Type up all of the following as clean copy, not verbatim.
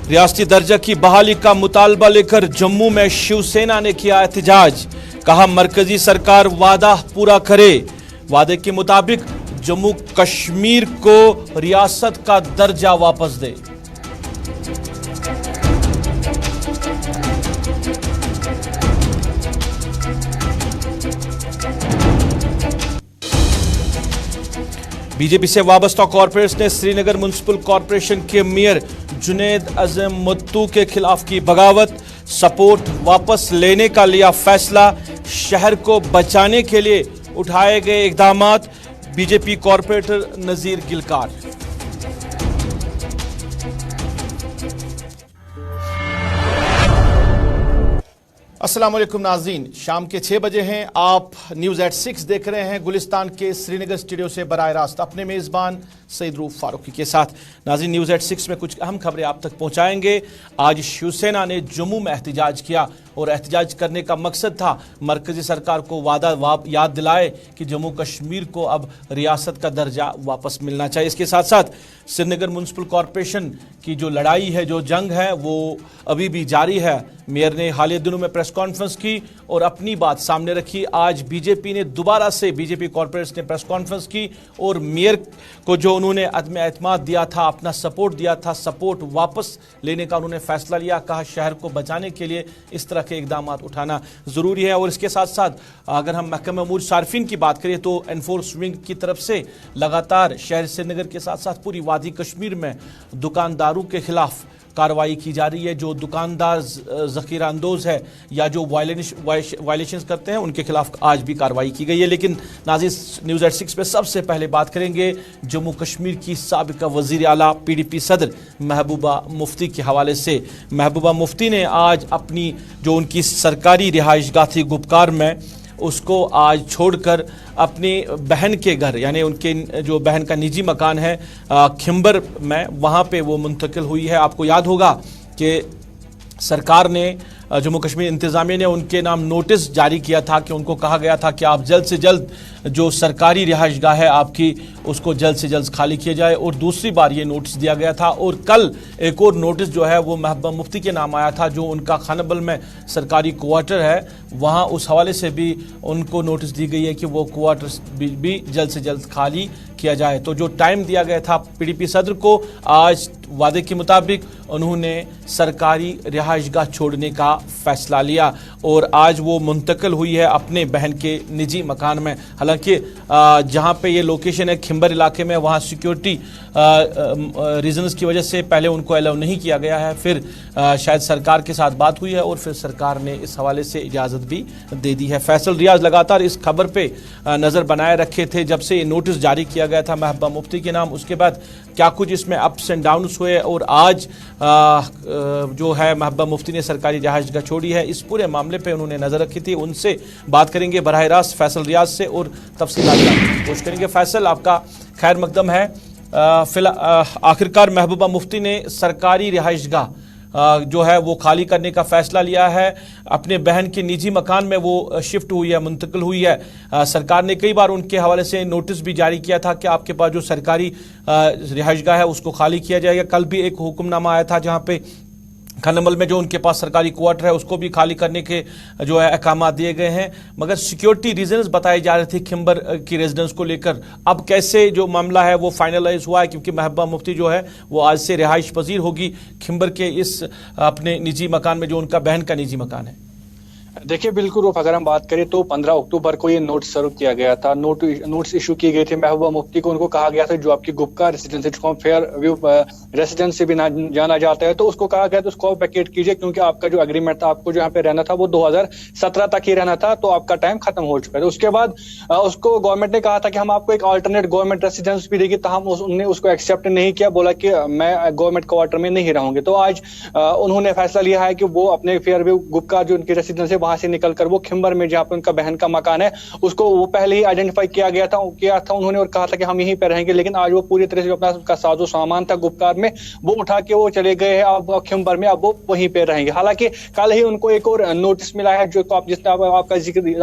रियासती दर्जा की बहाली का मुतालबा लेकर जम्मू में शिवसेना ने किया एहतजाज। कहा मरकजी सरकार वादा पूरा करे। वादे के मुताबिक जम्मू कश्मीर को रियासत का दर्जा वापस दे। बीजेपी से वाबस्ता कॉरपोरेट्स ने श्रीनगर म्युनिसिपल कॉरपोरेशन के मेयर जुनैद अज़म मत्तू के खिलाफ की बगावत। सपोर्ट वापस लेने का लिया फैसला। शहर को बचाने के लिए उठाए गए इकदामात। बीजेपी कॉरपोरेटर नजीर गिलकार। अस्सलाम वालेकुम नाज़रीन, शाम के 6 बजे हैं। आप न्यूज़ एट 6 देख रहे हैं गुलिस्तान के श्रीनगर स्टूडियो से बराह रास्त अपने मेज़बान सईद रूफ फारूकी के साथ। नाज़रीन, न्यूज़ एट 6 में कुछ अहम खबरें आप तक पहुंचाएंगे। आज शिवसेना ने जम्मू में एहतजाज किया और एहतजाज करने का मकसद था मरकजी सरकार को वादा याद दिलाए कि जम्मू कश्मीर को अब रियासत का दर्जा वापस मिलना चाहिए। इसके साथ साथ श्रीनगर म्युनिसिपल कॉरपोरेशन की जो लड़ाई है, जो जंग है, वो अभी भी जारी है। मेयर ने हालिया दिनों में प्रेस कॉन्फ्रेंस की और अपनी बात सामने रखी। आज बीजेपी ने दोबारा से बीजेपी कॉरपोरेट्स ने प्रेस कॉन्फ्रेंस की और मेयर को जो उन्होंने अदम एतमाद दिया था, अपना सपोर्ट दिया था, सपोर्ट वापस लेने का उन्होंने फैसला लिया। कहा शहर को बचाने के लिए इस तरह के इकदाम उठाना जरूरी है। और इसके साथ साथ अगर हम महकमा अमूर सार्फिन की बात करें तो एनफोर्समेंट की तरफ से लगातार शहर श्रीनगर के साथ साथ पूरी वादी कश्मीर में दुकानदारों के खिलाफ कार्रवाई की जा रही है। जो दुकानदार ज़ख़ीरा अंदोज है या जो वायलेशंस करते हैं उनके खिलाफ आज भी कार्रवाई की गई है। लेकिन नाज़रीन, न्यूज़ एट 6 पे सबसे पहले बात करेंगे जम्मू कश्मीर की साबिका वज़ीर आला PDP सदर महबूबा मुफ्ती के हवाले से। महबूबा मुफ्ती ने आज अपनी जो उनकी सरकारी रिहाइशगाह थी गुपकार में, उसको आज छोड़कर अपनी बहन के घर, यानी उनके जो बहन का निजी मकान है खिंबर में, वहाँ पे वो मुंतकिल हुई है। आपको याद होगा कि सरकार ने, जम्मू कश्मीर इंतज़ामिया ने उनके नाम नोटिस जारी किया था कि उनको कहा गया था कि आप जल्द से जल्द जो सरकारी रिहाइशगाह है आपकी, उसको जल्द से जल्द खाली किया जाए। और दूसरी बार ये नोटिस दिया गया था और कल एक और नोटिस जो है वो महबूबा मुफ्ती के नाम आया था, जो उनका खानाबल में सरकारी क्वार्टर है, वहाँ उस हवाले से भी उनको नोटिस दी गई है कि वो क्वार्टर भी जल्द से जल्द खाली किया जाए। तो जो टाइम दिया गया था PDP सदर को, आज वादे के मुताबिक उन्होंने सरकारी रिहाइशगाह छोड़ने का फैसला लिया और आज वो मुंतकिल हुई है अपने बहन के निजी मकान में। हालांकि जहां पे ये लोकेशन है खिंबर इलाके में, वहां सिक्योरिटी रीजंस की वजह से पहले उनको अलाउ नहीं किया गया है। फिर शायद सरकार के साथ बात हुई है और फिर सरकार ने इस हवाले से इजाज़त भी दे दी है। फैसल रियाज लगातार इस खबर पे नज़र बनाए रखे थे जब से ये नोटिस जारी किया गया था महबूबा मुफ्ती के नाम। उसके बाद क्या कुछ इसमें अप्स एंड डाउन्स हुए और आज जो है महबूबा मुफ्ती ने सरकारी रिहाइशगाह छोड़ी है, इस पूरे मामले पे उन्होंने नज़र रखी थी। उनसे बात करेंगे बराह रास्त फैसल रियाज से और तफसीलात जानने की कोशिश करेंगे। फैसल, आपका खैर मकदम है। आखिरकार महबूबा मुफ्ती ने सरकारी रिहाइशगाह जो है वो खाली करने का फैसला लिया है। अपने बहन के निजी मकान में वो शिफ्ट हुई है, मुंतकिल हुई है। सरकार ने कई बार उनके हवाले से नोटिस भी जारी किया था कि आपके पास जो सरकारी रिहाइशगाह है उसको खाली किया जाएगा। कल भी एक हुक्मनामा आया था जहां पे खानाबल में जो उनके पास सरकारी क्वार्टर है उसको भी खाली करने के जो है अहकाम दिए गए हैं, मगर सिक्योरिटी रीजंस बताए जा रहे थे खिंबर की रेजिडेंस को लेकर। अब कैसे जो मामला है वो फाइनलाइज हुआ है, क्योंकि महबूबा मुफ्ती जो है वो आज से रिहाइश पजीर होगी खिंबर के इस अपने निजी मकान में जो उनका बहन का निजी मकान है। देखिए, बिल्कुल रूफ, अगर हम बात करें तो 15 अक्टूबर को ये नोटिस सर्व किया गया था। नोटिस इशू की गई थी महबूबा मुफ्ती को। उनको कहा गया था जो आपकी गुपकार रेसिडेंस, जिसको फेयर व्यू रेसिडेंस से भी जाना जाता है, तो उसको कहा गया तो उसको वैकेट कीजिए, क्योंकि आपका जो एग्रीमेंट था, आपको जो यहाँ पे रहना था वो 2017 तक ही रहना था, तो आपका टाइम खत्म हो चुका है। उसके बाद उसको गवर्नमेंट ने कहा था कि हम आपको एक अल्टरनेट गवर्नमेंट रेसिडेंस भी देगी, तहम उन्होंने उसको एक्सेप्ट नहीं किया, बोला कि मैं गवर्नमेंट क्वार्टर में नहीं रहूंगी। तो आज उन्होंने फैसला लिया है कि वो अपने फेयर व्यू गुपकार जो उनकी रेसिडेंस है वहां से निकलकर वो खिंबर में जहाँ पे उनका बहन का मकान है उसको वो पहले ही आइडेंटिफाई किया था उन्होंने और कहा था कि हम यहीं पे रहेंगे, लेकिन आज वो पूरी तरह से अपना उनका साजो सामान था गुप्कार में वो उठा के वो चले गए हैं अब खिंबर में, अब वो वहीं पे रहेंगे। हालांकि कल ही उनको एक और नोटिस मिला है जो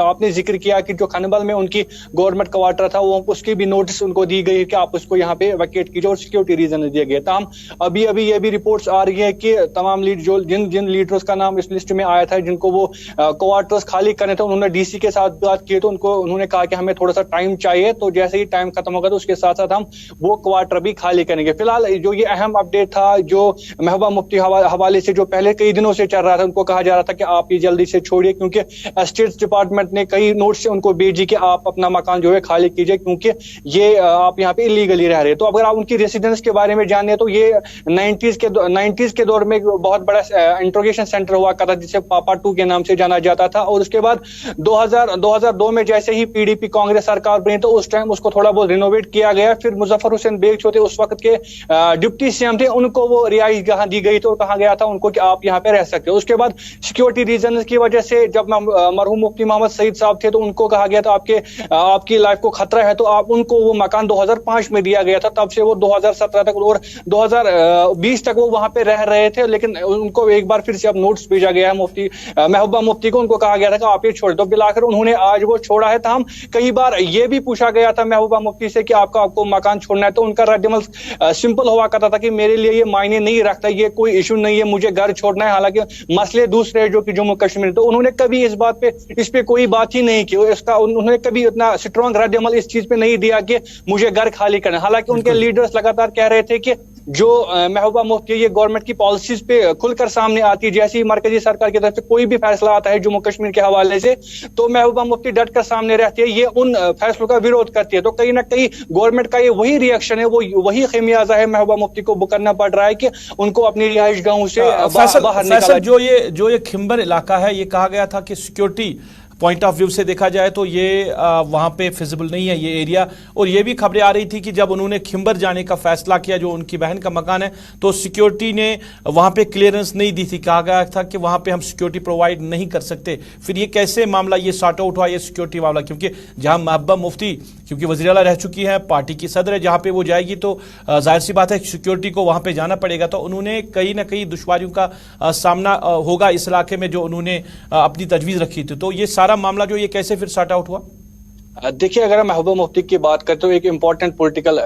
आपने जिक्र किया कि जो खनबल में उनकी गवर्नमेंट क्वार्टर था वो उसकी भी नोटिस उनको दी गई कि आप उसको यहाँ पे वैकेट कीजिए और सिक्योरिटी रीजन दिए गए। तमाम अभी ये भी रिपोर्ट्स आ रही है कि तमाम जिन लीडर्स का नाम इस लिस्ट में आया था जिनको वो क्वार्टर्स खाली करने थे उन्होंने डीसी के साथ बात की तो उन्होंने कहा कि हमें थोड़ा सा टाइम चाहिए, तो जैसे ही टाइम खत्म होगा तो उसके साथ साथ हम वो क्वार्टर भी खाली करेंगे। फिलहाल जो ये अहम अपडेट था जो महबूबा मुफ्ती हवाले से जो पहले कई दिनों से चल रहा था, उनको कहा जा रहा था कि आप ये जल्दी से छोड़िए क्योंकि स्टेट डिपार्टमेंट ने कई नोट से उनको भेजी कि आप अपना मकान जो है खाली कीजिए क्योंकि ये आप यहाँ पे इलीगली रह रहे हैं। तो अगर आप उनकी रेसिडेंस के बारे में जाने तो ये 90s के दौर में बहुत बड़ा इंट्रोगेशन सेंटर हुआ करता जिसे पापा 2 के नाम से जाना जाता था, और उसके बाद 2002 में जैसे ही पीडीपी कांग्रेस सरकार बनी तो उस टाइम उसको थोड़ा बहुत रिनोवेट किया गया। फिर मुजफ्फर हुसैन बेग जो थे उस वक्त के डिप्टी सीएम थे, उनको वो रिहाइश जहां दी गई तो कहा गया था उनको कि आप यहाँ पे रह सकते हो। उसके बाद सिक्योरिटी रीजन की वजह से जब मरहूम मुफ्ती मोहम्मद सईद साहब थे तो उनको कहा गया था आपकी लाइफ को खतरा है, तो आप उनको वो मकान 2005 में दिया गया था, तब से वो 2017 तक और 2020 तक वो वहां पे रह रहे थे। लेकिन उनको एक बार फिर से अब नोटिस भेजा गया है महबूबा मुफ्ती को, उनको कहा गया था कि आप ये छोड़ दो। बिलाकर उन्होंने आज वो छोड़ा है। तमाम कई बार ये भी पूछा गया था महबूबा मुफ्ती से कि आपको मकान छोड़ना है, तो उनका रद्द-ए-अमल सिंपल हुआ करता था कि मेरे लिए ये मायने नहीं रखता, ये कोई इशू नहीं है, मुझे घर छोड़ना है। हालांकि मसले दूसरे जो कि जम्मू कश्मीर, तो उन्होंने कभी इस पे कोई बात ही नहीं की। उन्होंने कभी इतना स्ट्रॉन्ग रद्द-ए-अमल इस चीज पे नहीं दिया कि मुझे घर खाली करना। हालांकि उनके लीडर्स लगातार कह रहे थे कि जो महबूबा मुफ्ती ये गवर्नमेंट की पॉलिसीज पे खुलकर सामने आती है, जैसे ही मरकजी सरकार की तरफ से कोई भी फैसला आता है जम्मू कश्मीर के हवाले से तो महबूबा मुफ्ती डट कर सामने रहती है, ये उन फैसलों का विरोध करती है। तो कहीं ना कहीं गवर्नमेंट का ये वही रिएक्शन है, वो वही खमियाजा है महबूबा मुफ्ती को भुगतना पड़ रहा है कि उनको अपनी रिहाइश गाहों से बाहर निकाला। जो ये खिंबर इलाका है, ये कहा गया था कि सिक्योरिटी पॉइंट ऑफ व्यू से देखा जाए तो ये वहां पे फिजिबल नहीं है ये एरिया, और ये भी खबरें आ रही थी कि जब उन्होंने खिंबर जाने का फैसला किया जो उनकी बहन का मकान है तो सिक्योरिटी ने वहां पे क्लियरेंस नहीं दी थी, कहा गया था कि वहां पे हम सिक्योरिटी प्रोवाइड नहीं कर सकते। फिर ये कैसे मामला ये सॉर्ट आउट हुआ ये सिक्योरिटी मामला, क्योंकि जहां महबूबा मुफ्ती क्योंकि वज़ीर आला रह चुकी हैं, पार्टी की सदर है, जहां पे वो जाएगी तो जाहिर सी बात है सिक्योरिटी को वहां पे जाना पड़ेगा। तो उन्होंने कहीं ना कहीं दुश्वारियों का सामना होगा इस इलाके में जो उन्होंने अपनी तजवीज़ रखी थी। तो ये सारा मामला जो ये कैसे फिर सॉर्ट आउट हुआ? देखिए, अगर हम महबूबा मुफ्ती की बात करें तो एक इंपॉर्टेंट पॉलिटिकल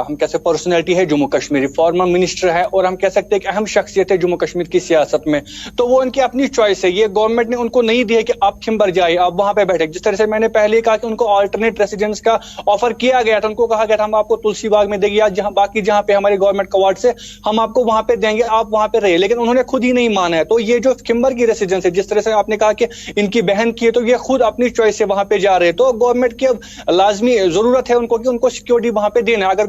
हम कह सकते पर्सनैलिटी है जम्मू कश्मीर, फॉर्मर मिनिस्टर है और हम कह सकते हैं कि अहम शख्सियत है जम्मू कश्मीर की सियासत में। तो वो उनकी अपनी चॉइस है, ये गवर्नमेंट ने उनको नहीं दी है कि आप खिंबर जाइए, आप वहां पे बैठे। जिस तरह से मैंने पहले कहा कि उनको ऑल्टरनेट रेसिडेंस का ऑफर किया गया था, उनको कहा गया था हम आपको तुलसी बाग में देंगे या जहां पे हमारे गवर्नमेंट का वार्ड से हम आपको वहां पे देंगे, आप वहां पे रहिए, लेकिन उन्होंने खुद ही नहीं माना है। तो ये जो खिंबर की रेसिडेंस है, जिस तरह से आपने कहा कि इनकी बहन की है, तो ये खुद अपनी चॉइस से वहां पे जा रहे हैं। तो गवर्नमेंट की अब लाजमी जरूरत है उनको कि उनको सिक्योरिटी वहां पे देना। अगर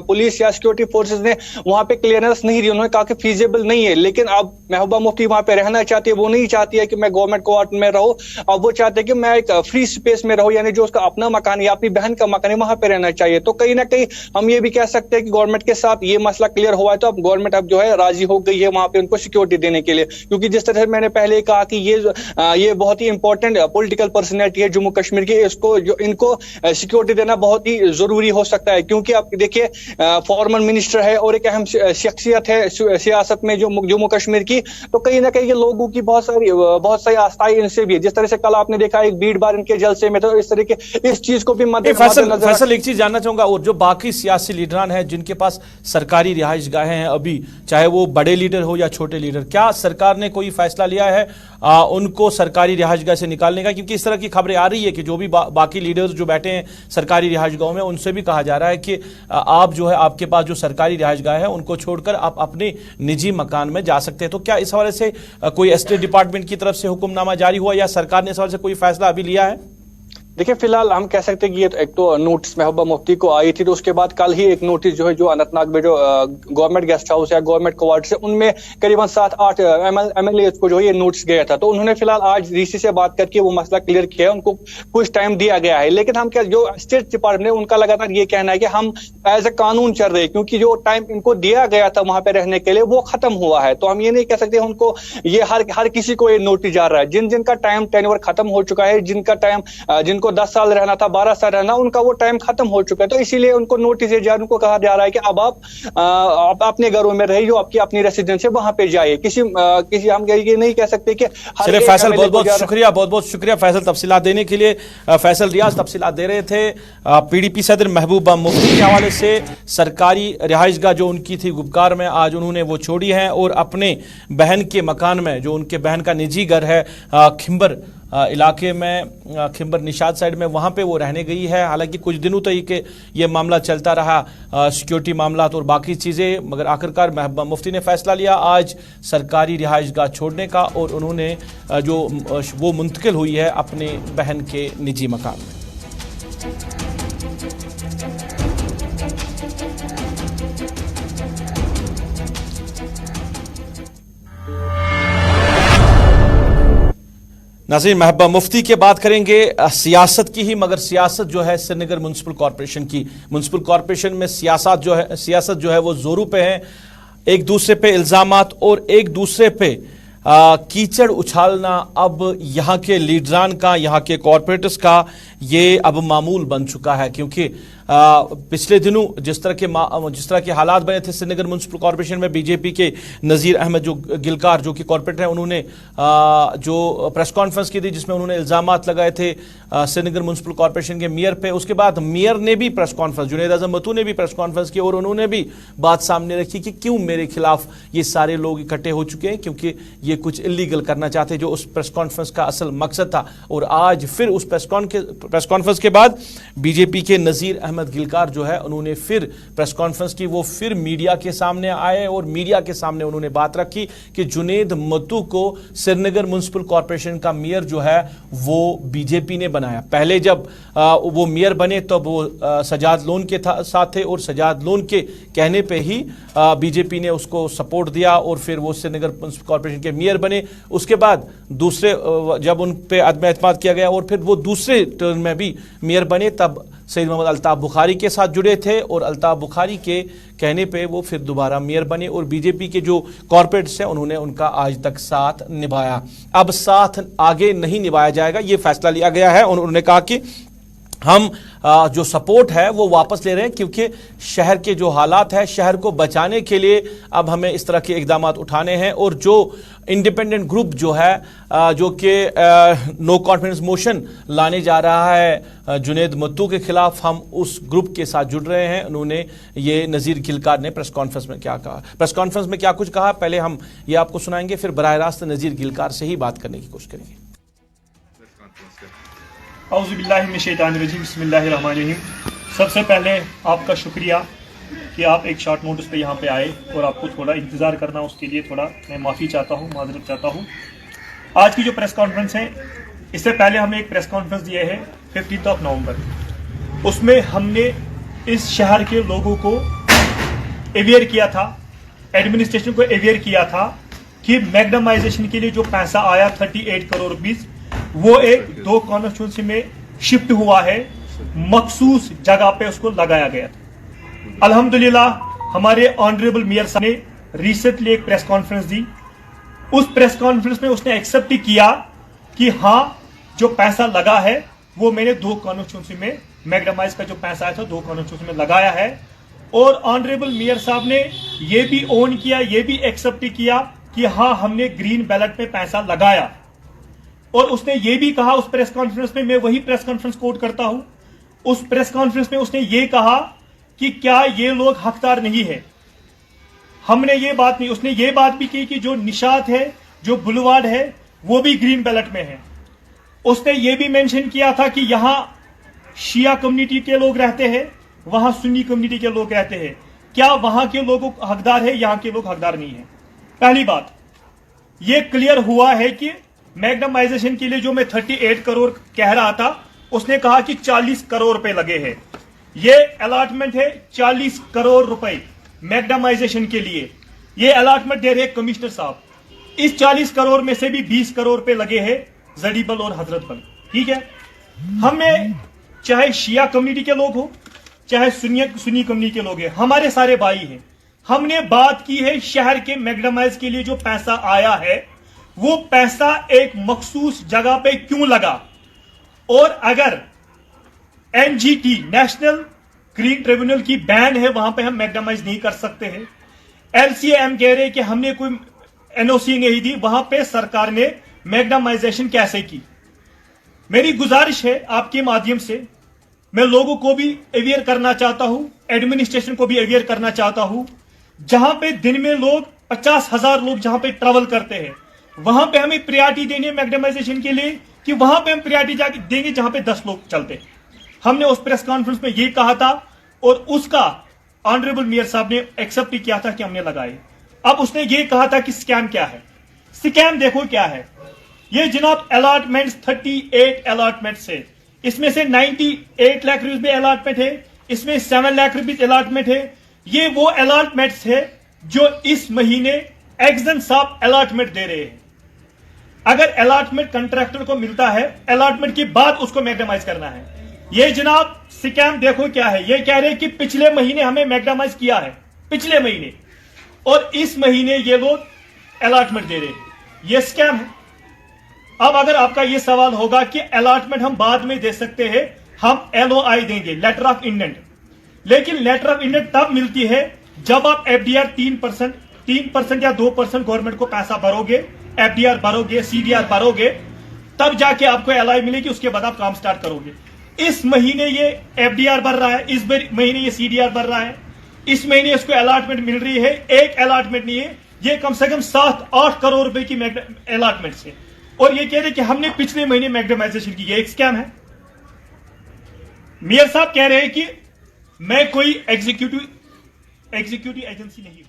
पुलिस या सिक्योरिटी फोर्सेस ने वहां पे क्लियरेंस नहीं दी, उन्होंने कहा कि फीजिबल नहीं है, लेकिन अब महबूबा मुफ्ती वहां पे रहना चाहती है, वो नहीं चाहती है कि मैं गवर्नमेंट क्वार्टर में रहूं, अब वो चाहते हैं कि मैं एक फ्री स्पेस में रहूं, यानी जो उसका अपना मकान या अपनी बहन का मकान है वहां पे रहना चाहिए। तो कहीं ना कहीं हम ये भी कह सकते हैं कि गवर्नमेंट के साथ ये मसला क्लियर हुआ है, तो अब गवर्नमेंट अब जो है राजी हो गई है वहां पे उनको सिक्योरिटी देने के लिए, क्योंकि जिस तरह से मैंने पहले कहा कि ये बहुत ही इंपॉर्टेंट पॉलिटिकल पर्सनैलिटी है जम्मू कश्मीर की, इनको सिक्योरिटी देना बहुत ही जरूरी हो सकता है। क्योंकि आप देखिए फॉर्मर मिनिस्टर है और एक अहम शख्सियत है सियासत में जो जम्मू कश्मीर की, तो कहीं ना कहीं ये लोगों की बहुत सारी आस्थाएं इनसे भी है। जिस तरह से कल आपने देखा एक भीड़ भाड़ इनके जलसे में, तो इस तरह के इस चीज को भी फैसल एक चीज जानना चाहूंगा, और जो बाकी सियासी लीडरान हैं जिनके पास सरकारी रिहाइश गाहें हैं अभी, चाहे वो बड़े लीडर हो या छोटे लीडर, क्या सरकार ने कोई फैसला लिया है उनको सरकारी रिहाइश गाह से निकालने का? क्योंकि इस तरह की खबरें आ रही है कि जो भी बाकी लीडर्स जो बैठे हैं सरकारी रिहाइश गाहों में, उनसे भी कहा जा रहा है कि आप जो है आपके पास जो सरकारी रिहाइश गाह है उनको छोड़कर आप अपने निजी मकान में जा सकते हैं। तो क्या इस हवाले से कोई एस्टेट डिपार्टमेंट की तरफ से हुक्मनामा जारी हुआ या सरकार ने इस हवाले से कोई फैसला अभी लिया है? देखिए फिलहाल हम कह सकते हैं कि ये तो एक तो नोटिस महबूबा मुफ्ती को आई थी, तो उसके बाद कल ही एक नोटिस जो है जो अनंतनाग में जो गवर्नमेंट गेस्ट हाउस या गवर्नमेंट क्वार्टर्स है उनमें करीबन 7-8 एमएलए को जो है ये नोटिस गया था। तो उन्होंने फिलहाल आज डीसी से बात करके वो मसला क्लियर किया है, उनको कुछ टाइम दिया गया है। लेकिन हम क्या जो स्टेट डिपार्टमेंट है उनका लगातार ये कहना है कि हम एज ए कानून चल रहे हैं, क्योंकि जो टाइम इनको दिया गया था वहां पे रहने के लिए वो खत्म हुआ है। तो हम ये नहीं कह सकते उनको ये हर किसी को ये नोटिस जा रहा है। जिनका टाइम टेन्योर खत्म हो चुका है, जिनको 10 साल रहना था, 12 साल रहना, उनका वो टाइम खत्म हो चुका है। तो इसीलिए उनको नोटिस उनको कहा जा रहा है कि अब आप अपने घरों में रहिए, जो आपकी अपनी रेसिडेंस है वहां पे जाइए। किसी हम ये नहीं कह सकते कि चलिए फैसल, बहुत बहुत शुक्रिया फैसल तफसीलात देने के लिए। फैसल रियाज तफसीलात दे रहे थे। पीडीपी सदर महबूबा मुफ्ती के हवाले से सरकारी रिहाइशगाह जो उनकी थी गुपकार में, आज उन्होंने वो छोड़ी है और अपने बहन के मकान में, जो उनके बहन का निजी घर है खिंबर इलाके में, खिंबर निशाद साइड में, वहाँ पे वो रहने गई है। हालांकि कुछ दिनों तक ये मामला चलता रहा, सिक्योरिटी मामला और बाकी चीज़ें, मगर आखिरकार महबूबा मुफ्ती ने फैसला लिया आज सरकारी रिहाइशगाह छोड़ने का और उन्होंने जो वो मुंतकिल हुई है अपने बहन के निजी मकान में। नाज़रीन, महबूबा मुफ्ती के बात करेंगे सियासत की ही, मगर सियासत जो है श्रीनगर म्युनिसिपल कॉरपोरेशन की। म्युनिसिपल कॉरपोरेशन में सियासत जो है वो जोरों पे है। एक दूसरे पे इल्जामात और एक दूसरे पे कीचड़ उछालना अब यहाँ के लीडरान का, यहाँ के कॉरपोरेटर्स का ये अब मामूल बन चुका है। क्योंकि पिछले दिनों जिस तरह के हालात बने थे श्रीनगर म्युनिसिपल कॉरपोरेशन में, बीजेपी के नज़ीर अहमद जो गिलकार जो कि कॉरपोरेटर हैं, उन्होंने जो प्रेस कॉन्फ्रेंस की थी जिसमें उन्होंने इल्जामात लगाए थे श्रीनगर म्युनिसिपल कॉरपोरेशन के मेयर पे। उसके बाद मेयर ने भी प्रेस कॉन्फ्रेंस, जुनैद आजम मत्तू ने भी प्रेस कॉन्फ्रेंस की और उन्होंने भी बात सामने रखी कि क्यों मेरे खिलाफ ये सारे लोग इकट्ठे हो चुके हैं, क्योंकि ये कुछ इलीगल करना चाहते, जो उस प्रेस कॉन्फ्रेंस का असल मकसद था। और आज फिर उस प्रेस कॉन्फ्रेंस के बाद बीजेपी के नज़ीर अहमद गिलकार जो है उन्होंने फिर प्रेस कॉन्फ्रेंस की, वो फिर मीडिया के सामने आए और मीडिया के सामने उन्होंने बात रखी कि जुनैद मत्तू को श्रीनगर म्युनिसिपल कॉरपोरेशन का मेयर जो है वो बीजेपी ने बनाया। पहले जब वो मेयर बने तब वो सजाद लोन के साथ थे और सजाद लोन के कहने पे ही बीजेपी ने उसको सपोर्ट दिया और फिर वो श्रीनगर म्युनिसिपल कॉरपोरेशन के मेयर बने। उसके बाद दूसरे जब उन पे अदम एतमाद किया गया और फिर वो दूसरे टर्न में भी मेयर बने, तब सैयद मोहम्मद अल्ताफ बुखारी के साथ जुड़े थे और अल्ताफ बुखारी के कहने पे वो फिर दोबारा मेयर बने और बीजेपी के जो कॉरपोरेट्स हैं उन्होंने उनका आज तक साथ निभाया। अब साथ आगे नहीं निभाया जाएगा, ये फैसला लिया गया है। उन्होंने कहा कि हम जो सपोर्ट है वो वापस ले रहे हैं, क्योंकि शहर के जो हालात है, शहर को बचाने के लिए अब हमें इस तरह के इकदाम उठाने हैं। और जो इंडिपेंडेंट ग्रुप जो है जो कि नो कॉन्फिडेंस मोशन लाने जा रहा है जुनैद मत्तू के खिलाफ, हम उस ग्रुप के साथ जुड़ रहे हैं। उन्होंने ये नज़ीर गिलकार ने प्रेस कॉन्फ्रेंस में क्या कहा, प्रेस कॉन्फ्रेंस में क्या कुछ कहा, पहले हम ये आपको सुनाएंगे, फिर बराह रास्त नज़ीर गिलकार से ही बात करने की कोशिश करेंगे। औज़ुबिल्लाहिमिनश्शैतानिर्रजीम, बिस्मिल्लाहिर्रहमानिर्रहीम। सबसे पहले आपका शुक्रिया कि आप एक शॉर्ट नोटिस पे यहाँ पे आए और आपको थोड़ा इंतज़ार करना, उसके लिए थोड़ा मैं माफ़ी चाहता हूँ, माज़रत चाहता हूँ। आज की जो प्रेस कॉन्फ्रेंस है, इससे पहले हमने एक प्रेस कॉन्फ्रेंस दिया है 15 नवंबर। उसमें हमने इस शहर के लोगों को अवेयर किया था, एडमिनिस्ट्रेशन को अवेयर किया था कि मैग्नेमाइजेशन के लिए जो पैसा आया 38 करोड़ रुपीस, वो एक 2 कॉन्स्टिट्यूंसी में शिफ्ट हुआ है, मखसूस जगह पे उसको लगाया गया था। अल्हम्दुलिल्लाह हमारे ऑनरेबल मेयर साहब ने रिसेंटली एक प्रेस कॉन्फ्रेंस दी। उस प्रेस कॉन्फ्रेंस में उसने एक्सेप्ट किया कि हाँ, जो पैसा लगा है वो मैंने 2 कॉन्स्टिट्यूंसी में, मैग्नेमाइज का जो पैसा आया था 2 कॉन्स्टिट्यूंसी में लगाया है। और ऑनरेबल मेयर साहब ने ये भी ओन किया, ये भी एक्सेप्ट किया कि हाँ, हमने ग्रीन बैलेट में पैसा लगाया। और उसने ये भी कहा उस प्रेस कॉन्फ्रेंस में, मैं वही प्रेस कॉन्फ्रेंस कोट करता हूं, उस प्रेस कॉन्फ्रेंस में उसने ये कहा कि क्या ये लोग हकदार नहीं है। हमने ये बात नहीं, उसने ये बात भी की कि जो निशात है, जो बुलवार्ड है, वो भी ग्रीन बैलेट में है। उसने ये भी मेंशन किया था कि यहां शिया कम्युनिटी के लोग रहते हैं, वहां सुन्नी कम्युनिटी के लोग रहते हैं, क्या वहां के लोग हकदार है, यहां के लोग हकदार नहीं है। पहली बात ये क्लियर हुआ है कि मैग्नेमाइजेशन के लिए जो मैं 38 करोड़ कह रहा था, उसने कहा कि 40 करोड़ रुपए लगे हैं। ये अलॉटमेंट है 40 करोड़ रुपए मैग्डामाइजेशन के लिए। ये अलॉटमेंट दे रहे कमिश्नर साहब। इस 40 करोड़ में से भी 20 करोड़ रुपए लगे हैं जडीबल और हजरतबल। ठीक है, हमें चाहे शिया कम्युनिटी के लोग हो चाहे सुन्नी कम्युनिटी के लोग हैं, हमारे सारे भाई हैं। हमने बात की है शहर के मैग्डामाइज के लिए जो पैसा आया है वो पैसा एक मखसूस जगह पे क्यों लगा, और अगर एनजीटी नेशनल ग्रीन ट्रिब्यूनल की बैन है वहां पे हम मैग्डामाइज नहीं कर सकते हैं। एलसीएम कह रहे कि हमने कोई एनओसी नहीं दी, वहां पे सरकार ने मैग्डामाइजेशन कैसे की। मेरी गुजारिश है आपके माध्यम से, मैं लोगों को भी अवेयर करना चाहता हूं, एडमिनिस्ट्रेशन को भी अवेयर करना चाहता हूं। जहां पे दिन में लोग 50,000 लोग जहां पे ट्रेवल करते हैं वहां पे हमें प्रायोरिटी देनी है मैग्डामाइजेशन के लिए, कि वहां पे हम प्रायोरिटी जाके देंगे जहां पे 10 लोग चलते हैं। हमने उस प्रेस कॉन्फ्रेंस में ये कहा था और उसका ऑनरेबल मेयर साहब ने एक्सेप्ट भी किया था कि हमने लगाए। अब उसने ये कहा था कि स्कैम क्या है। स्कैम देखो क्या है, ये जनाब अलॉटमेंट्स 38 अलॉटमेंट्स है, इसमें से 98 लाख रुपए में अलॉटमेंट है, इसमें 7 लाख रुपए अलॉटमेंट है। ये वो अलॉटमेंट्स है जो इस महीने एक्सन साहब अलॉटमेंट दे रहे हैं। अगर अलॉटमेंट कंट्रैक्टर को मिलता है, अलॉटमेंट के बाद उसको मैग्डामाइज करना है। ये जनाब स्कैम देखो क्या है, ये कह रहे हैं कि पिछले महीने हमें मैग्डामाइज किया है, पिछले महीने, और इस महीने ये लोग अलॉटमेंट दे रहे हैं। ये स्कैम है। अब अगर आपका ये सवाल होगा कि अलॉटमेंट हम बाद में दे सकते हैं, हम एलओआई देंगे, लेटर ऑफ इंटेंट, लेकिन लेटर ऑफ इंटेंट तब मिलती है जब आप एफडीआर 3% या 2% गवर्नमेंट को पैसा भरोगे, एफडीआर भरोगे, सीडीआर भरोगे, तब जाके आपको एलओआई मिलेगी, उसके बाद आप काम स्टार्ट करोगे। इस महीने ये एफडीआर भर रहा है, इस महीने ये सीडीआर भर रहा है, इस महीने इसको अलॉटमेंट मिल रही है। एक अलॉटमेंट नहीं है, ये कम से कम 7-8 करोड़ रुपए की अलॉटमेंट से, और ये कह रहे कि हमने पिछले महीने मैग्डामाइजेशन की। ये एक स्कैम है। मेयर साहब कह रहे हैं कि मैं कोई एग्जीक्यूटिव एजेंसी नहीं हूं।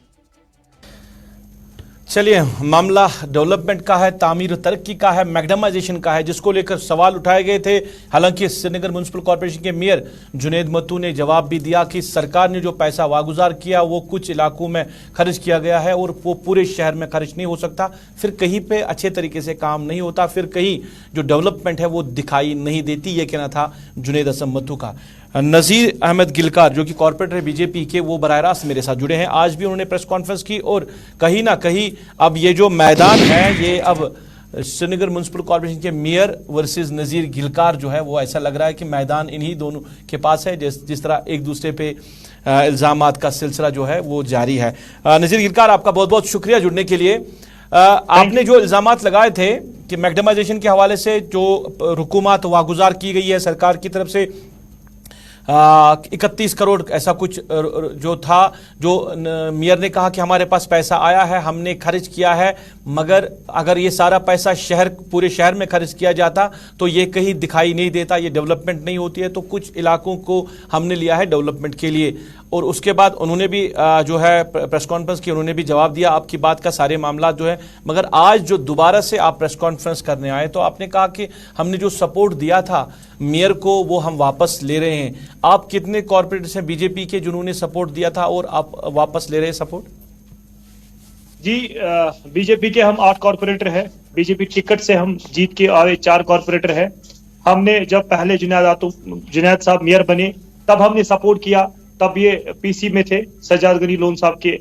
चलिए, मामला डेवलपमेंट का है, तामीर तरक्की का है, मैग्डामाइजेशन का है, जिसको लेकर सवाल उठाए गए थे। हालांकि श्रीनगर म्युनिसिपल कॉर्पोरेशन के मेयर जुनेद मत्तू ने जवाब भी दिया कि सरकार ने जो पैसा वागुजार किया वो कुछ इलाकों में खर्च किया गया है और वो पूरे शहर में खर्च नहीं हो सकता। फिर कहीं पे अच्छे तरीके से काम नहीं होता, फिर कहीं जो डेवलपमेंट है वो दिखाई नहीं देती। ये कहना था जुनेद असम मत्तू का। नज़ीर अहमद गिलकार जो कि कॉर्पोरेटर है बीजेपी के, वो बराह रास्त मेरे साथ जुड़े हैं। आज भी उन्होंने प्रेस कॉन्फ्रेंस की और कहीं ना कहीं अब ये जो मैदान है ये अब श्रीनगर म्युनिसिपल कॉर्पोरेशन के मेयर वर्सेस नज़ीर गिलकार जो है वो ऐसा लग रहा है कि मैदान इन्हीं दोनों के पास है, जिस तरह एक दूसरे पे इल्ज़ामात का सिलसिला जो है वो जारी है। नज़ीर गिलकार, आपका बहुत बहुत शुक्रिया जुड़ने के लिए। आपने जो इल्ज़ामात लगाए थे कि मैग्डामाइजेशन के हवाले से जो रुकूमत वागुजार की गई है सरकार की तरफ से, 31 करोड़ ऐसा कुछ जो था, जो मेयर ने कहा कि हमारे पास पैसा आया है, हमने खर्च किया है, मगर अगर ये सारा पैसा पूरे शहर में खर्च किया जाता तो ये कहीं दिखाई नहीं देता, ये डेवलपमेंट नहीं होती है। तो कुछ इलाकों को हमने लिया है डेवलपमेंट के लिए। और उसके बाद उन्होंने भी जो है प्रेस कॉन्फ्रेंस की, उन्होंने भी जवाब दिया आपकी बात का, सारे मामला जो है। मगर आज जो दोबारा से आप प्रेस कॉन्फ्रेंस करने आए तो आपने कहा कि हमने जो सपोर्ट दिया था मेयर को वो हम वापस ले रहे हैं। आप कितने कॉर्पोरेटर्स हैं बीजेपी के जिन्होंने सपोर्ट दिया था और आप वापस ले रहे हैं सपोर्ट? जी, बीजेपी के हम 8 कॉर्पोरेटर हैं। बीजेपी टिकट से हम जीत के आए 4 कॉर्पोरेटर हैं। हमने जब पहले जुनैद साहब मेयर बने तब हमने सपोर्ट किया, तब ये पीसी में थे, सजाद गनी लोन साहब के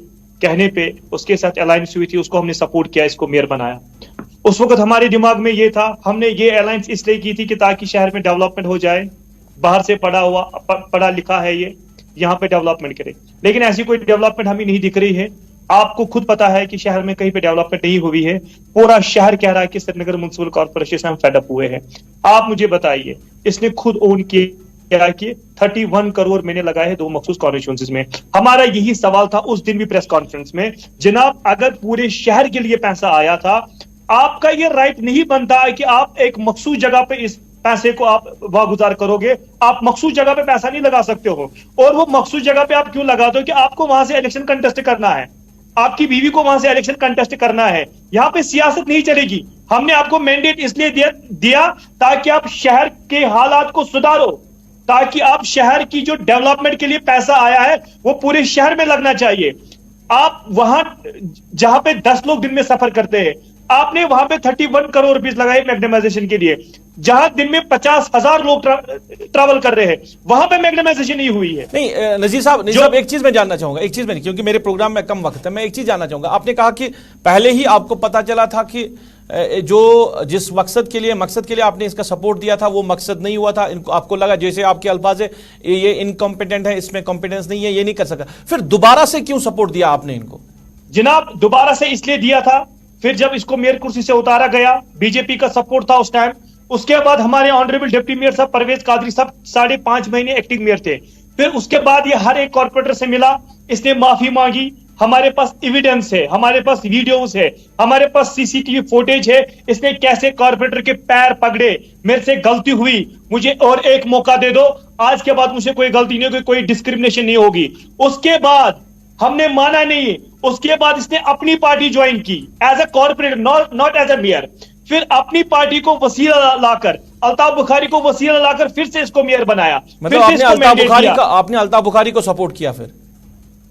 कहने पे उसके साथ अलायंस हुई थी, उसको हमने सपोर्ट किया, इसको मेयर बनाया। उस वक्त हमारे दिमाग में ये था, हमने ये अलायंस इसलिए की थी कि ताकि शहर में डेवलपमेंट हो जाए, बाहर से पढ़ा लिखा है ये, यहाँ पे डेवलपमेंट करे। लेकिन ऐसी कोई डेवलपमेंट हमें नहीं दिख रही है। आपको खुद पता है कि शहर में कहीं पे डेवलपमेंट नहीं हुई है। पूरा शहर कह रहा है कि श्रीनगर म्युनिसिपल कॉर्पोरेशन से हम फेडअप हुए हैं। आप मुझे बताइए, इसने खुद ओन किया कि 31 करोड़ मैंने लगाए हैं 2 मखसूस कॉन्स्टिट्यूएंसीज में। हमारा यही सवाल था उस दिन भी प्रेस कॉन्फ्रेंस में, जनाब अगर पूरे शहर के लिए पैसा आया था, आपका ये राइट नहीं बनता है कि आप एक मखसूस जगह पे इस पैसे को आप वागुजार करोगे। आप मखसूस जगह पे पैसा नहीं लगा सकते हो, और वो मखसूस जगह पे आप क्यों लगाते हो कि आपको वहां से इलेक्शन कंटेस्ट करना है, आपकी बीवी को वहां से इलेक्शन कंटेस्ट करना है। यहाँ पे सियासत नहीं चलेगी। हमने आपको मैंडेट इसलिए दिया ताकि आप शहर के हालात को सुधारो, ताकि आप शहर की जो डेवलपमेंट के लिए पैसा आया है वो पूरे शहर में लगना चाहिए। आप वहां जहां पे 10 लोग दिन में सफर करते हैं, आपने वहां पे 31 करोड़ रुपीस लगाए मैग्नेमाइजेशन के लिए। जहां दिन में 50,000 लोग ट्रैवल कर रहे हैं, वहां पे मैग्नेमाइजेशन नहीं हुई है। नहीं नजीर साहब एक चीज मैं जानना चाहूंगा, एक चीज में नहीं, क्योंकि मेरे प्रोग्राम में कम वक्त है, मैं एक चीज जानना चाहूंगा। आपने कहा कि पहले ही आपको पता चला था कि जो जिस मकसद के लिए आपने इसका सपोर्ट दिया था वो मकसद नहीं हुआ था, इनको आपको लगा, जैसे आपके अल्फाज है, ये इनकॉम्पिटेंट है, इसमें कॉम्पिटेंस नहीं है, ये नहीं कर सका, फिर दोबारा से क्यों सपोर्ट दिया आपने इनको? जनाब दोबारा से इसलिए दिया था, फिर जब इसको मेयर कुर्सी से उतारा गया, बीजेपी का सपोर्ट था उस टाइम। उसके बाद हमारे ऑनरेबल डिप्टी मेयर साहब परवेज कादरी साहब 5.5 महीने एक्टिंग मेयर थे। फिर उसके बाद ये हर एक कॉर्पोरेटर से मिला, इसने माफी मांगी, हमारे पास एविडेंस है, हमारे पास वीडियोस है, हमारे पास सीसीटीवी फुटेज है, इसने कैसे कॉर्पोरेटर के पैर पकड़े, मेरे से गलती हुई, मुझे और एक मौका दे दो, आज के बाद मुझे कोई गलती नहीं होगी, कोई डिस्क्रिमिनेशन नहीं होगी। उसके बाद हमने माना नहीं, उसके बाद इसने अपनी पार्टी ज्वाइन की as a corporator, not as a mayor. फिर अपनी पार्टी को वसीला लाकर, अल्ताफ बुखारी को वसीला लाकर फिर से इसको मेयर बनाया। मतलब आपने अल्ताफ बुखारी को सपोर्ट किया फिर?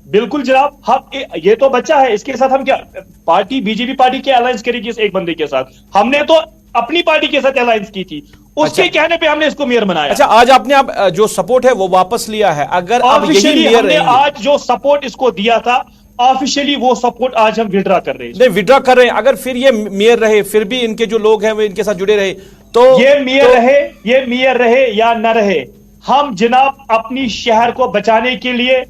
बिल्कुल जनाब, हम ये तो बच्चा है, इसके साथ हम क्या पार्टी, बीजेपी पार्टी के अलायंस करेगी इस एक बंदे के साथ? हमने तो अपनी पार्टी के साथ अलायंस की थी, उसके कहने पे हमने इसको मेयर बनाया। अच्छा, आज आपने जो सपोर्ट है वो वापस लिया है, अगर ऑफिशियली हमने आज जो सपोर्ट इसको दिया था, ऑफिशियली वो सपोर्ट आज हम विड्रॉ कर रहे हैं। नहीं, विड्रॉ कर रहे हैं, अगर फिर ये मेयर रहे, फिर भी इनके जो लोग हैं वो इनके साथ जुड़े रहे, तो ये मेयर रहे या न रहे, हम जनाब अपनी शहर को बचाने के लिए,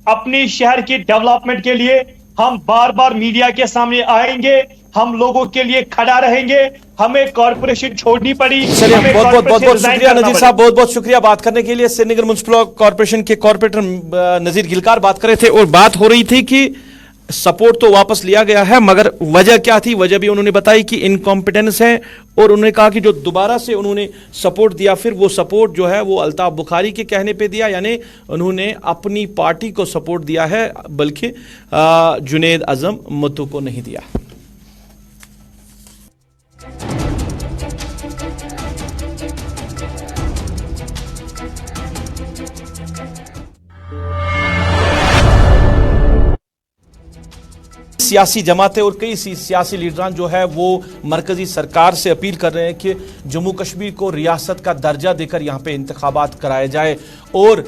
अपनी शहर की डेवलपमेंट के लिए हम बार बार मीडिया के सामने आएंगे, हम लोगों के लिए खड़ा रहेंगे। हमें कॉर्पोरेशन छोड़नी पड़ी। चलिए, बहुत बहुत शुक्रिया नजीर साहब, बहुत बहुत शुक्रिया बात करने के लिए। श्रीनगर म्युनिसिपल कॉर्पोरेशन के कॉर्पोरेटर नजीर गिलकार बात कर रहे थे, और बात हो रही थी कि सपोर्ट तो वापस लिया गया है, मगर वजह क्या थी, वजह भी उन्होंने बताई कि इनकॉम्पिटेंस है, और उन्होंने कहा कि जो दोबारा से उन्होंने सपोर्ट दिया, फिर वो सपोर्ट जो है वो अल्ताफ बुखारी के कहने पे दिया, यानी उन्होंने अपनी पार्टी को सपोर्ट दिया है, बल्कि जुनेद आजम मत्तू को नहीं दिया। सियासी जमातें और कई सियासी लीडरान जो है वो मरकजी सरकार से अपील कर रहे हैं कि जम्मू कश्मीर को रियासत का दर्जा देकर यहाँ पे इंतखाबात कराए जाए, और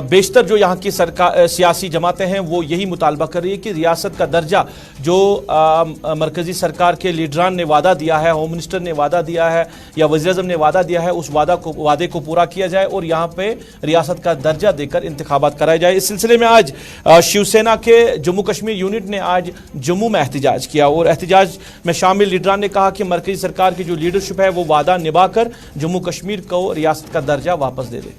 बेशतर जो यहाँ की सरकार सियासी जमातें हैं वो यही मुतालबा कर रही है कि रियासत का दर्जा जो मरकजी सरकार के लीडरान ने वादा दिया है, होम मिनिस्टर ने वादा दिया है या वज़ीर-ए-आज़म ने वादा दिया है, उस वादे को पूरा किया जाए और यहाँ पे रियासत का दर्जा देकर इंतखाबात कराए जाए। इस सिलसिले में आज शिवसेना के जम्मू कश्मीर यूनिट ने आज जम्मू में एहतजाज किया, और एहतजाज में शामिल लीडरान ने कहा कि मरकजी सरकार की जो लीडरशिप है वो वादा निभाकर जम्मू कश्मीर को रियासत का दर्जा वापस दे दे।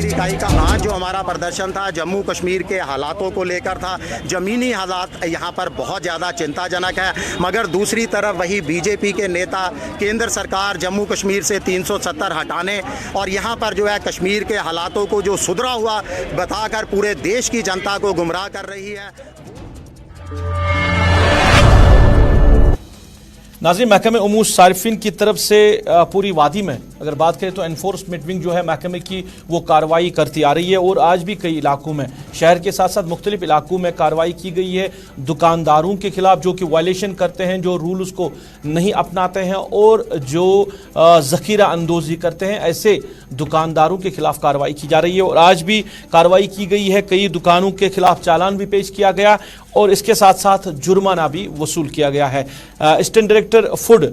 इकाई का आज जो हमारा प्रदर्शन था जम्मू कश्मीर के हालातों को लेकर था। ज़मीनी हालात यहाँ पर बहुत ज़्यादा चिंताजनक है, मगर दूसरी तरफ वही बीजेपी के नेता केंद्र सरकार जम्मू कश्मीर से 370 हटाने और यहाँ पर जो है कश्मीर के हालातों को जो सुधरा हुआ बताकर पूरे देश की जनता को गुमराह कर रही है। नाज़रीन, महकमे उमूर सारिफिन की तरफ से पूरी वादी में अगर बात करें तो एनफोर्समेंट विंग जो है महकमे की वो कार्रवाई करती आ रही है, और आज भी कई इलाकों में, शहर के साथ साथ मुख्तलिफ इलाकों में कार्रवाई की गई है दुकानदारों के खिलाफ जो कि वायलेशन करते हैं, जो रूल उसको नहीं अपनाते हैं और जो ज़ख़ीरा अंदोज़ी करते हैं, ऐसे दुकानदारों के खिलाफ कार्रवाई की जा रही है। और आज भी कार्रवाई की गई है, कई दुकानों के खिलाफ चालान भी पेश किया गया और इसके साथ साथ जुर्माना भी वसूल किया गया है। असिस्टेंट डायरेक्टर फूड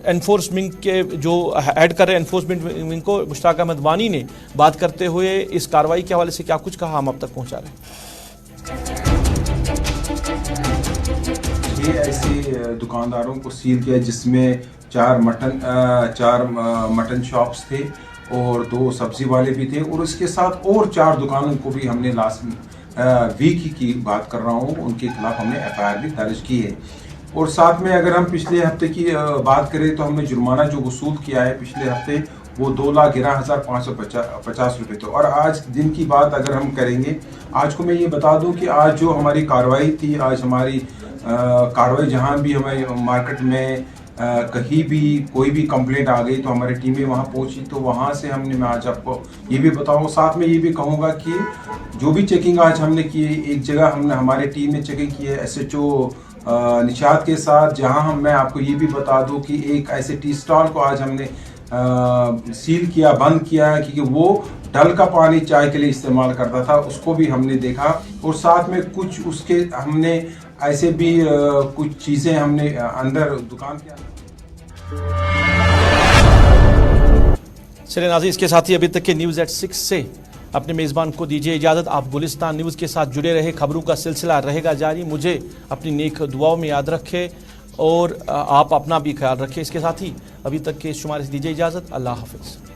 एनफोर्समेंट के जो हेड कर रहे हैं एनफोर्समेंट विंग को, मुश्ताक अहमद वानी ने बात करते हुए इस कार्रवाई के हवाले से क्या कुछ कहा, हम अब तक पहुंचा रहे हैं। ये ऐसे दुकानदारों को सील किया जिसमें चार मटन शॉप्स थे और 2 सब्जी वाले भी थे, और उसके साथ और 4 दुकानों को भी हमने लास्ट वीक की बात कर रहा हूँ, उनके खिलाफ हमने एफआईआर भी दर्ज की है। और साथ में अगर हम पिछले हफ्ते की बात करें तो हमने जुर्माना जो वसूल किया है पिछले हफ्ते वो 2,11,550 रुपये थे। और आज दिन की बात अगर हम करेंगे, आज को मैं ये बता दूं कि आज जो हमारी कार्रवाई थी, आज हमारी कार्रवाई जहां भी हमारे मार्केट में कहीं भी कोई भी कंप्लेंट आ गई तो हमारी टीमें वहां पहुंची, तो वहां से हमने, मैं आज आपको ये भी बताऊंगा, साथ में ये भी कहूँगा कि जो भी चेकिंग आज हमने की, एक जगह हमने हमारी टीम ने चेकिंग की है SHO निशात के साथ, जहां मैं आपको ये भी बता दूं कि एक ऐसे टी स्टॉल को आज हमने सील किया, बंद किया है, क्योंकि वो डल का पानी चाय के लिए इस्तेमाल करता था, उसको भी हमने देखा। और साथ में कुछ उसके हमने ऐसे भी कुछ चीज़ें हमने अंदर दुकान के अंदर। चलिए नाज़रीन, इसके साथ ही अभी तक के न्यूज़ एट 6 से अपने मेज़बान को दीजिए इजाज़त। आप गुलिस्तान न्यूज़ के साथ जुड़े रहे, खबरों का सिलसिला रहेगा जारी। मुझे अपनी नेक दुआओं में याद रखें और आप अपना भी ख्याल रखें। इसके साथ ही अभी तक के शुमारे से दीजिए इजाज़त। अल्लाह हाफ़िज़।